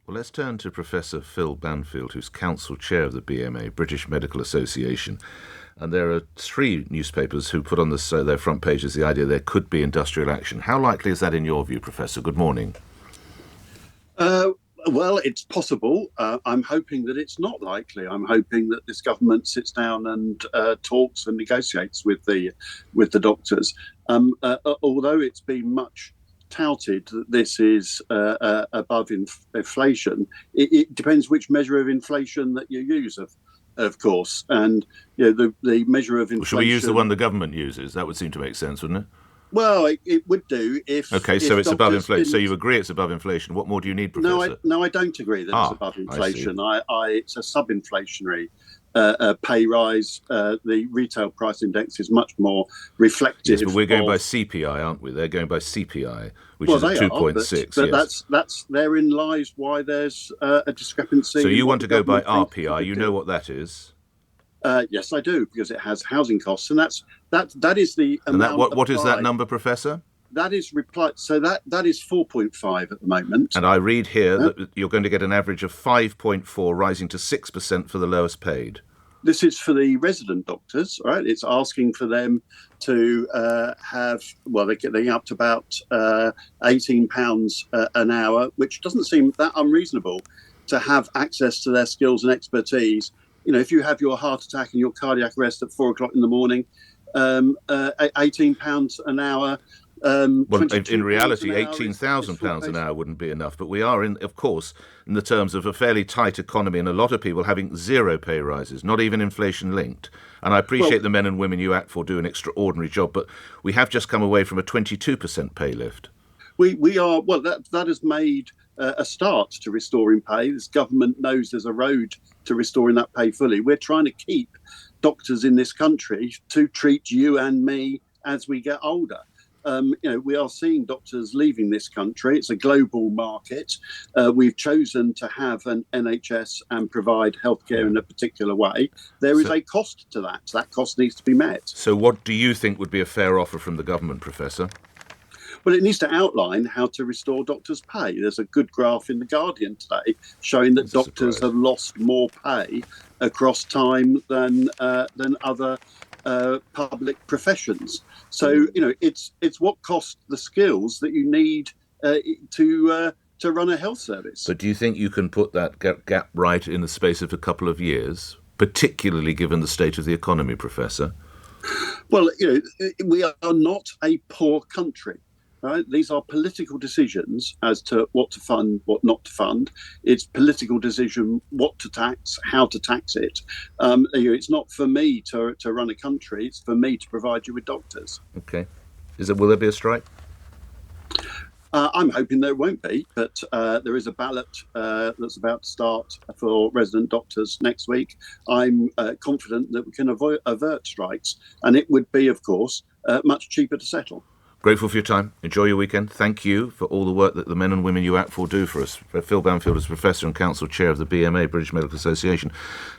Well, let's turn to Professor Phil Banfield, who's Council Chair of the BMA, British Medical Association. And there are three newspapers who put on their front pages the idea there could be industrial action. How likely is that in your view, Professor? Good morning. Well, it's possible. I'm hoping that it's not likely. I'm hoping that this government sits down and talks and negotiates with the doctors. Although it's been much touted that this is above inflation, it depends which measure of inflation that you use, of course. And the measure of inflation. Well, shall we use the one the government uses? That would seem to make sense, wouldn't it? Well, it would do if. Okay, so it's above inflation. So you agree it's above inflation. What more do you need, Professor? No, I don't agree that it's above inflation. It's a sub-inflationary pay rise. The retail price index is much more reflective. Yes, but we're going by CPI, aren't we? They're going by CPI, which is at 2.6. But yes. Therein lies why there's a discrepancy. So you want to go by RPI? You know what that is? Yes, I do, because it has housing costs, and that is the amount. And what is that number, Professor? That is so that is 4.5 at the moment. And I read here that you're going to get an average of 5.4, rising to 6% for the lowest paid. This is for the resident doctors, right? It's asking for them to they're getting up to about £18 an hour, which doesn't seem that unreasonable, to have access to their skills and expertise. If you have your heart attack and your cardiac arrest at 4 o'clock in the morning, £18 an hour. Well, in reality, £18,000 an hour wouldn't be enough. But we are, in the terms of a fairly tight economy, and a lot of people having zero pay rises, not even inflation linked. And I appreciate the men and women you act for do an extraordinary job, but we have just come away from a 22% pay lift. We are, well, that has made a start to restoring pay. This government knows there's a road to restoring that pay fully. We're trying to keep doctors in this country to treat you and me as we get older. We are seeing doctors leaving this country. It's a global market. We've chosen to have an NHS and provide healthcare in a particular way. There is a cost to that. That cost needs to be met. So what do you think would be a fair offer from the government, Professor? Well, it needs to outline how to restore doctors' pay. There's a good graph in The Guardian today showing that doctors have lost more pay across time than other public professions. So, it's what costs the skills that you need to run a health service. But do you think you can put that gap right in the space of a couple of years, particularly given the state of the economy, Professor? Well, we are not a poor country. Right? These are political decisions as to what to fund, what not to fund. It's political decision what to tax, how to tax it. It's not for me to run a country. It's for me to provide you with doctors. Okay. Will there be a strike? I'm hoping there won't be, but there is a ballot that's about to start for resident doctors next week. I'm confident that we can avert strikes, and it would be, of course, much cheaper to settle. Grateful for your time. Enjoy your weekend. Thank you for all the work that the men and women you act for do for us. Phil Banfield is Professor and Council Chair of the BMA, British Medical Association.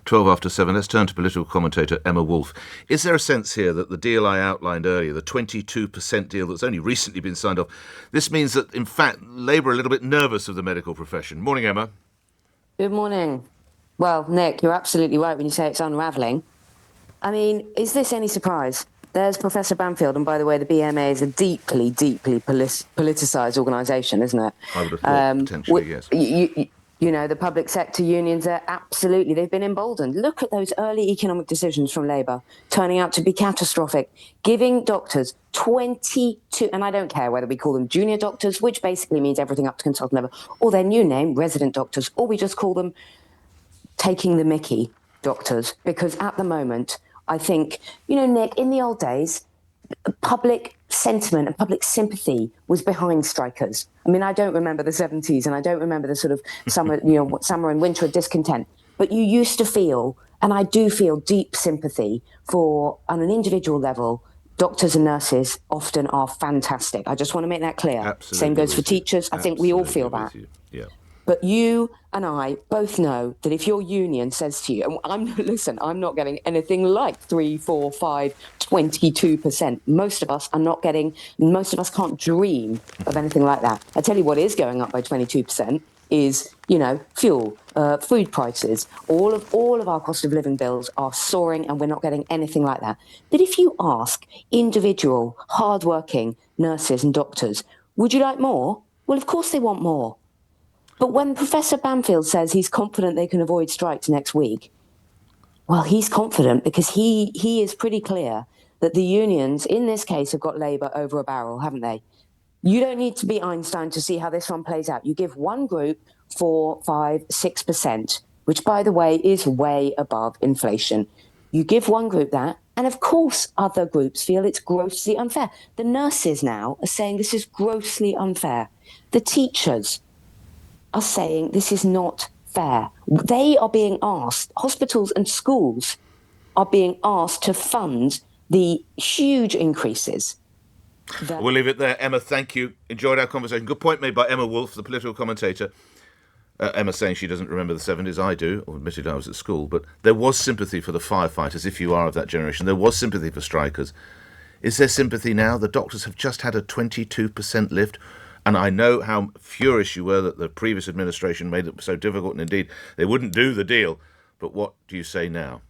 12 after 7. Let's turn to political commentator Emma Woolf. Is there a sense here that the deal I outlined earlier, the 22% deal that's only recently been signed off, this means that, in fact, Labour are a little bit nervous of the medical profession? Morning, Emma. Good morning. Well, Nick, you're absolutely right when you say it's unravelling. I mean, is this any surprise? There's Professor Banfield, and by the way, the BMA is a deeply, deeply politicised organisation, isn't it? I would have thought, potentially, yes. The public sector unions are absolutely, they've been emboldened. Look at those early economic decisions from Labour, turning out to be catastrophic, giving doctors 22, and I don't care whether we call them junior doctors, which basically means everything up to consultant level, or their new name, resident doctors, or we just call them taking the mickey doctors, because at the moment, I think, Nick, in the old days, public sentiment and public sympathy was behind strikers. I mean, I don't remember the 70s, and I don't remember the sort of summer and winter of discontent. But you used to feel, and I do feel, deep sympathy for, on an individual level, doctors and nurses often are fantastic. I just want to make that clear. Absolutely. Same goes for teachers. I think we all feel that. Yeah. But you and I both know that if your union says to you, and I'm not getting anything like 3, 4, 5, 22%. Most of us can't dream of anything like that. I tell you what is going up by 22%, is, fuel, food prices, all of our cost of living bills are soaring, and we're not getting anything like that. But if you ask individual, hardworking nurses and doctors, would you like more? Well, of course they want more. But when Professor Banfield says he's confident they can avoid strikes next week, well, he's confident because he is pretty clear that the unions, in this case, have got Labour over a barrel, haven't they? You don't need to be Einstein to see how this one plays out. You give one group 4, 5, 6%, which, by the way, is way above inflation. You give one group that, and of course other groups feel it's grossly unfair. The nurses now are saying this is grossly unfair. The teachers are saying this is not fair. They are being asked, hospitals and schools are being asked to fund the huge increases. We'll leave it there. Emma, thank you. Enjoyed our conversation. Good point made by Emma Woolf, the political commentator. Emma saying she doesn't remember the 70s. I do. Or admittedly, I was at school. But there was sympathy for the firefighters, if you are of that generation. There was sympathy for strikers. Is there sympathy now? The doctors have just had a 22% lift. And I know how furious you were that the previous administration made it so difficult, and indeed they wouldn't do the deal. But what do you say now?